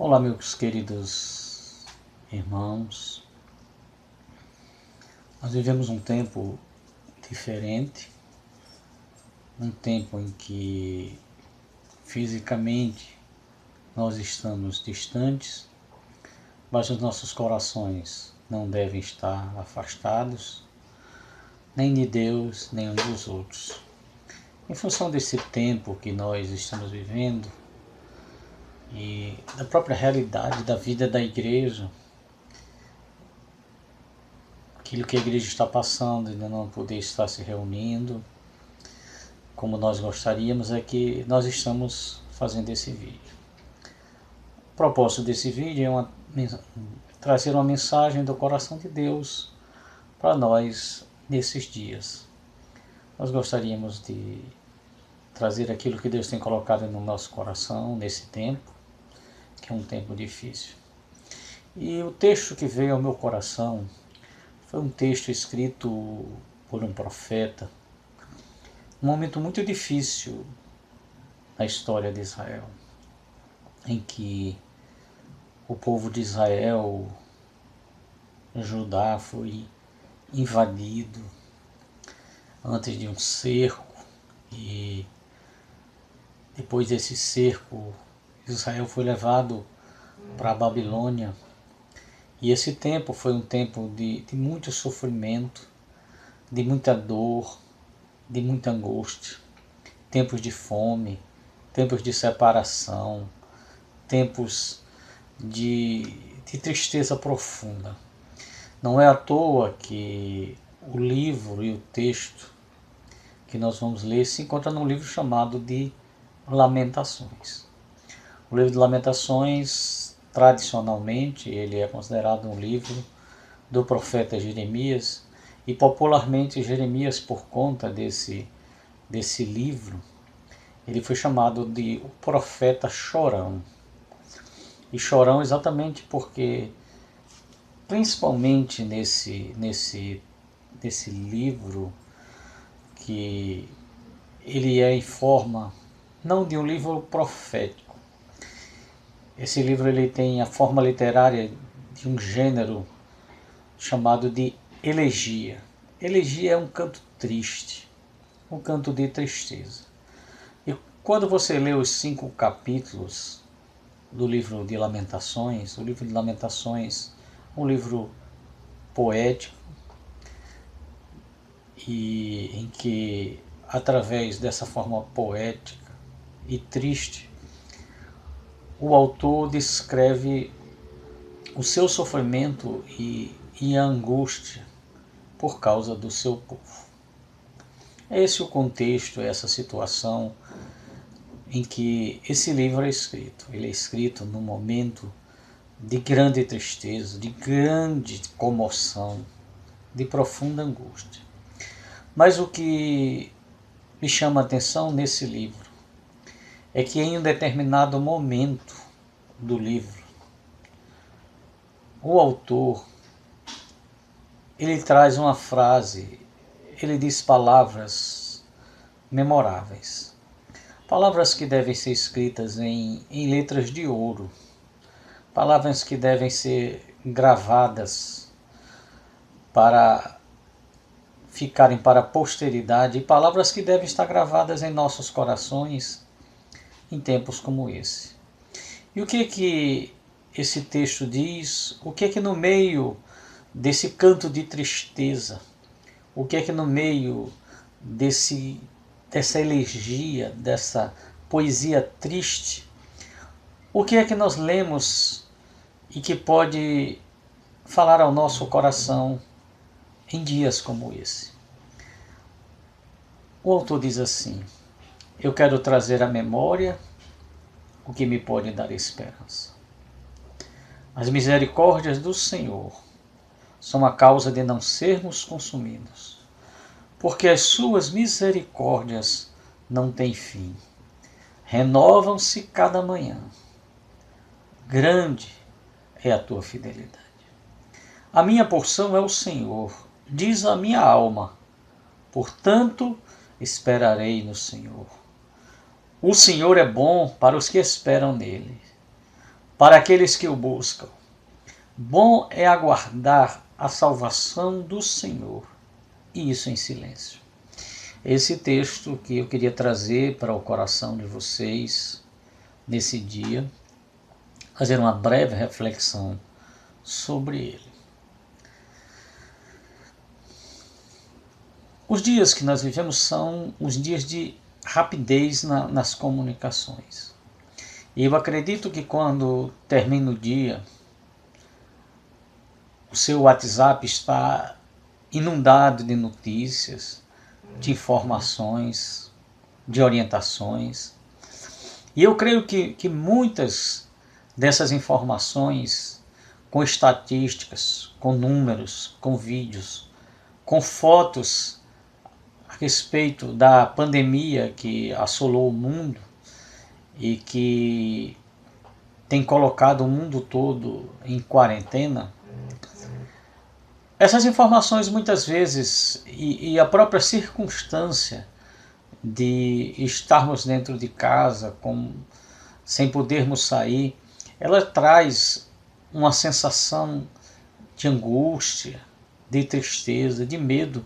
Olá, meus queridos irmãos. Nós vivemos um tempo diferente, um tempo em que fisicamente nós estamos distantes, mas os nossos corações não devem estar afastados, nem de Deus, nem uns dos outros. Em função desse tempo que nós estamos vivendo e da própria realidade da vida da igreja, aquilo que a igreja está passando, ainda não poder estar se reunindo como nós gostaríamos, é que nós estamos fazendo esse vídeo. O propósito desse vídeo é trazer uma mensagem do coração de Deus para nós nesses dias. Nós gostaríamos de trazer aquilo que Deus tem colocado no nosso coração nesse tempo, que é um tempo difícil. E o texto que veio ao meu coração foi um texto escrito por um profeta, um momento muito difícil na história de Israel, em que o povo de Israel, Judá, foi invadido antes de um cerco, e depois desse cerco Israel foi levado para a Babilônia. E esse tempo foi um tempo de muito sofrimento, de muita dor, de muita angústia, tempos de fome, tempos de separação, tempos de tristeza profunda. Não é à toa que o livro e o texto que nós vamos ler se encontra num livro chamado de Lamentações. O livro de Lamentações, tradicionalmente, ele é considerado um livro do profeta Jeremias, e popularmente Jeremias, por conta desse livro, ele foi chamado de o profeta chorão. E chorão exatamente porque, principalmente nesse livro, que ele é em forma não de um livro profético. Esse livro ele tem a forma literária de um gênero chamado de elegia. Elegia é um canto triste, um canto de tristeza. E quando você lê os 5 capítulos do livro de Lamentações, o livro de Lamentações é um livro poético, e em que, através dessa forma poética e triste, o autor descreve o seu sofrimento e a angústia por causa do seu povo. É esse o contexto, essa situação em que esse livro é escrito. Ele é escrito num momento de grande tristeza, de grande comoção, de profunda angústia. Mas o que me chama a atenção nesse livro é que em um determinado momento do livro, o autor ele traz uma frase, ele diz palavras memoráveis. Palavras que devem ser escritas em letras de ouro. Palavras que devem ser gravadas para ficarem para a posteridade. E palavras que devem estar gravadas em nossos corações em tempos como esse. E o que esse texto diz? O que no meio desse canto de tristeza, o que no meio dessa elegia, dessa poesia triste, o que nós lemos e que pode falar ao nosso coração em dias como esse? O autor diz assim: eu quero trazer à memória o que me pode dar esperança. As misericórdias do Senhor são a causa de não sermos consumidos, porque as suas misericórdias não têm fim. Renovam-se cada manhã. Grande é a tua fidelidade. A minha porção é o Senhor, diz a minha alma, portanto esperarei no Senhor. O Senhor é bom para os que esperam nele, para aqueles que o buscam. Bom é aguardar a salvação do Senhor, e isso em silêncio. Esse texto que eu queria trazer para o coração de vocês nesse dia, fazer uma breve reflexão sobre ele. Os dias que nós vivemos são os dias de rapidez nas comunicações. E eu acredito que quando termina o dia, o seu WhatsApp está inundado de notícias, de informações, de orientações. E eu creio que muitas dessas informações, com estatísticas, com números, com vídeos, com fotos a respeito da pandemia que assolou o mundo e que tem colocado o mundo todo em quarentena, essas informações muitas vezes e a própria circunstância de estarmos dentro de casa sem podermos sair, ela traz uma sensação de angústia, de tristeza, de medo,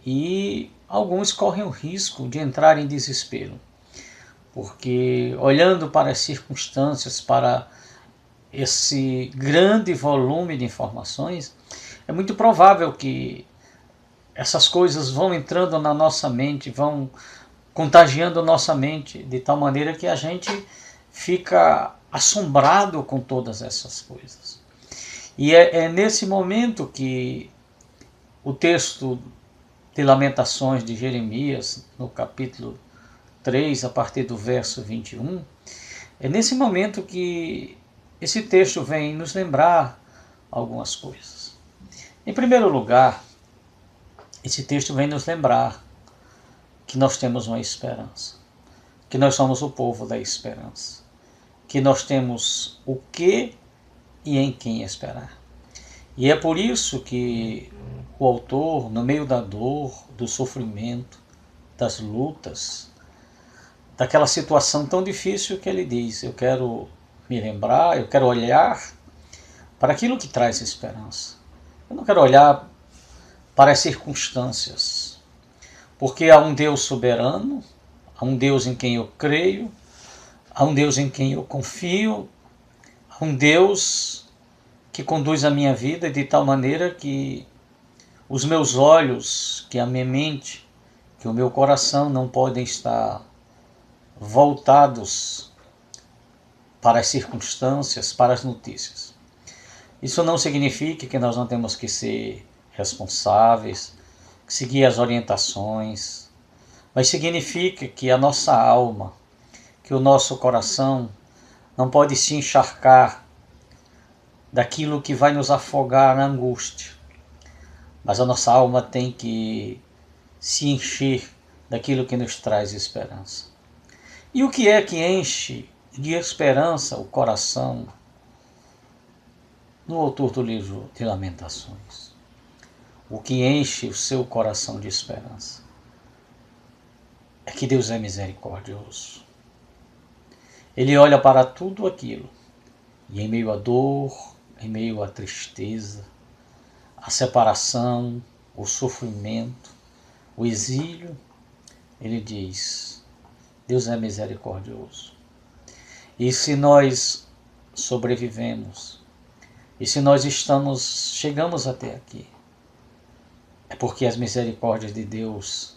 e alguns correm o risco de entrar em desespero, porque olhando para as circunstâncias, para esse grande volume de informações, é muito provável que essas coisas vão entrando na nossa mente, vão contagiando nossa mente de tal maneira que a gente fica assombrado com todas essas coisas. E é nesse momento que o texto de Lamentações de Jeremias, no capítulo 3, a partir do verso 21, é nesse momento que esse texto vem nos lembrar algumas coisas. Em primeiro lugar, esse texto vem nos lembrar que nós temos uma esperança, que nós somos o povo da esperança, que nós temos o que e em quem esperar. E é por isso que o autor, no meio da dor, do sofrimento, das lutas, daquela situação tão difícil, que ele diz: eu quero me lembrar, eu quero olhar para aquilo que traz esperança. Eu não quero olhar para as circunstâncias, porque há um Deus soberano, há um Deus em quem eu creio, há um Deus em quem eu confio, há um Deus que conduz a minha vida de tal maneira que os meus olhos, que a minha mente, que o meu coração não podem estar voltados para as circunstâncias, para as notícias. Isso não significa que nós não temos que ser responsáveis, seguir as orientações, mas significa que a nossa alma, que o nosso coração não pode se encharcar daquilo que vai nos afogar na angústia, mas a nossa alma tem que se encher daquilo que nos traz esperança. E o que é que enche de esperança o coração no autor do livro de Lamentações? O que enche o seu coração de esperança é que Deus é misericordioso. Ele olha para tudo aquilo e em meio à dor, em meio à tristeza, à separação, o sofrimento, o exílio, ele diz: Deus é misericordioso. E se nós sobrevivemos, e se nós chegamos até aqui, é porque as misericórdias de Deus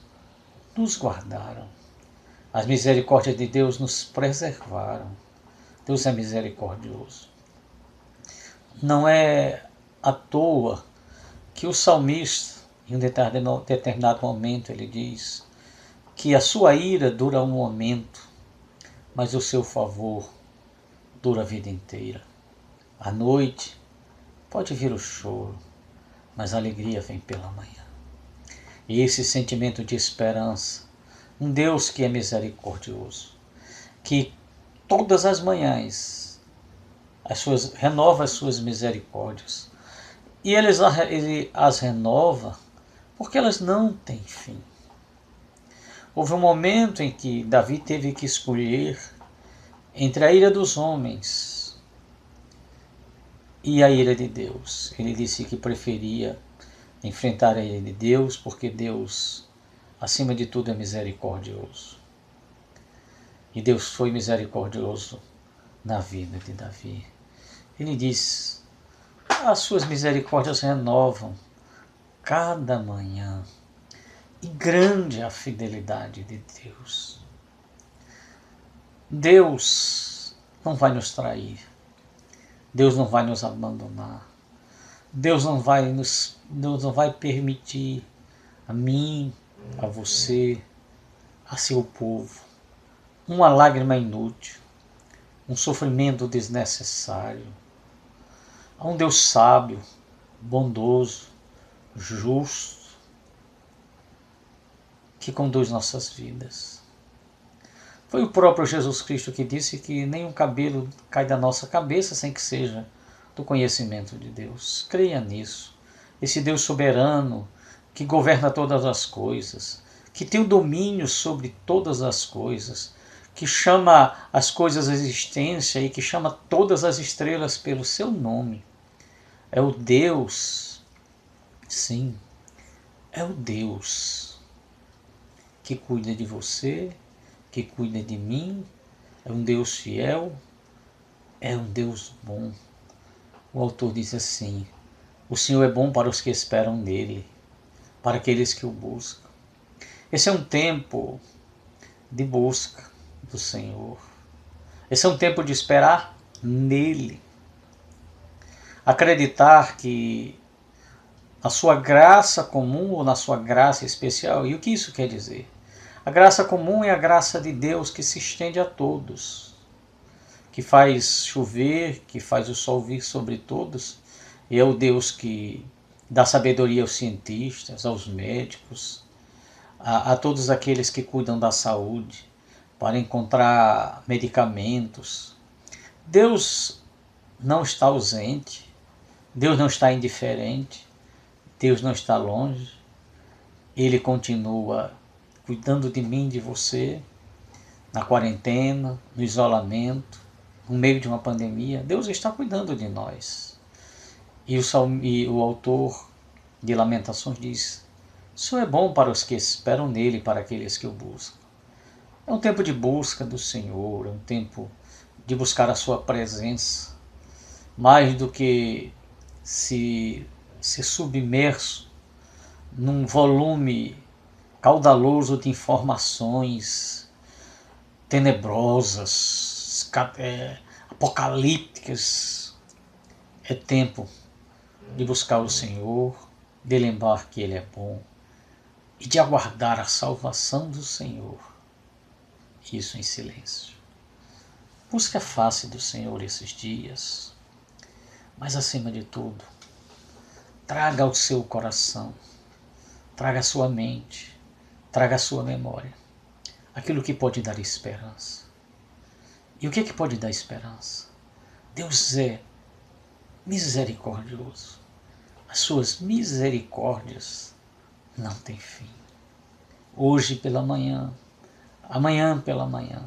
nos guardaram. As misericórdias de Deus nos preservaram. Deus é misericordioso. Não é à toa que o salmista, em um determinado momento, ele diz que a sua ira dura um momento, mas o seu favor dura a vida inteira. À noite pode vir o choro, mas a alegria vem pela manhã. E esse sentimento de esperança, um Deus que é misericordioso, que todas as manhãs renova as suas misericórdias, e ele as renova porque elas não têm fim. Houve um momento em que Davi teve que escolher entre a ira dos homens e a ira de Deus. Ele disse que preferia enfrentar a ira de Deus, porque Deus, acima de tudo, é misericordioso. E Deus foi misericordioso na vida de Davi. Ele diz: as suas misericórdias renovam cada manhã. E grande é a fidelidade de Deus. Deus não vai nos trair. Deus não vai nos abandonar. Deus não vai permitir a mim, a você, a seu povo, uma lágrima inútil, um sofrimento desnecessário. Há um Deus sábio, bondoso, justo, que conduz nossas vidas. Foi o próprio Jesus Cristo que disse que nenhum cabelo cai da nossa cabeça sem que seja do conhecimento de Deus. Creia nisso. Esse Deus soberano que governa todas as coisas, que tem o domínio sobre todas as coisas, que chama as coisas à existência e que chama todas as estrelas pelo seu nome. É o Deus, sim, é o Deus que cuida de você, que cuida de mim, é um Deus fiel, é um Deus bom. O autor diz assim: o Senhor é bom para os que esperam nele, para aqueles que o buscam. Esse é um tempo de busca do Senhor. Esse é um tempo de esperar nele. Acreditar que na sua graça comum ou na sua graça especial. E o que isso quer dizer? A graça comum é a graça de Deus que se estende a todos, que faz chover, que faz o sol vir sobre todos, e é o Deus que dá sabedoria aos cientistas, aos médicos, a todos aqueles que cuidam da saúde, para encontrar medicamentos. Deus não está ausente, Deus não está indiferente, Deus não está longe, Ele continua cuidando de mim, de você, na quarentena, no isolamento, no meio de uma pandemia. Deus está cuidando de nós. E o autor de Lamentações diz: o Senhor é bom para os que esperam nele, para aqueles que o buscam. É um tempo de busca do Senhor, é um tempo de buscar a sua presença, mais do que se submerso num volume caudaloso de informações tenebrosas, apocalípticas. É tempo de buscar o Senhor, de lembrar que Ele é bom e de aguardar a salvação do Senhor. Isso em silêncio. Busque a face do Senhor esses dias, mas acima de tudo, traga ao seu coração, traga à sua mente, traga à sua memória aquilo que pode dar esperança. E o que pode dar esperança? Deus é misericordioso. As suas misericórdias não têm fim. Hoje pela manhã, amanhã pela manhã,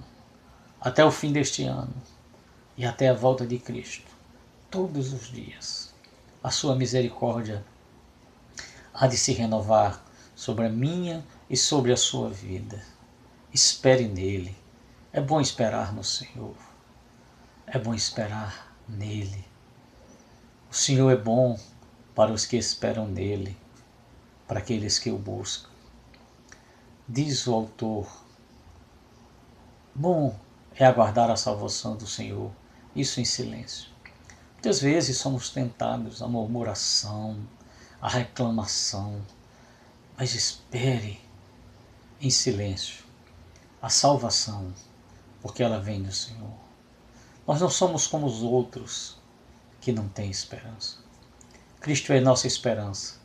até o fim deste ano e até a volta de Cristo, todos os dias, a sua misericórdia há de se renovar sobre a minha e sobre a sua vida. Espere nele. É bom esperar no Senhor. É bom esperar nele. O Senhor é bom para os que esperam nele, para aqueles que o buscam. Diz o autor: bom é aguardar a salvação do Senhor, isso em silêncio. Muitas vezes somos tentados à murmuração, à reclamação, mas espere em silêncio a salvação, porque ela vem do Senhor. Nós não somos como os outros que não têm esperança. Cristo é nossa esperança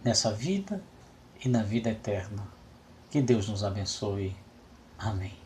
nessa vida e na vida eterna. Que Deus nos abençoe. Amém.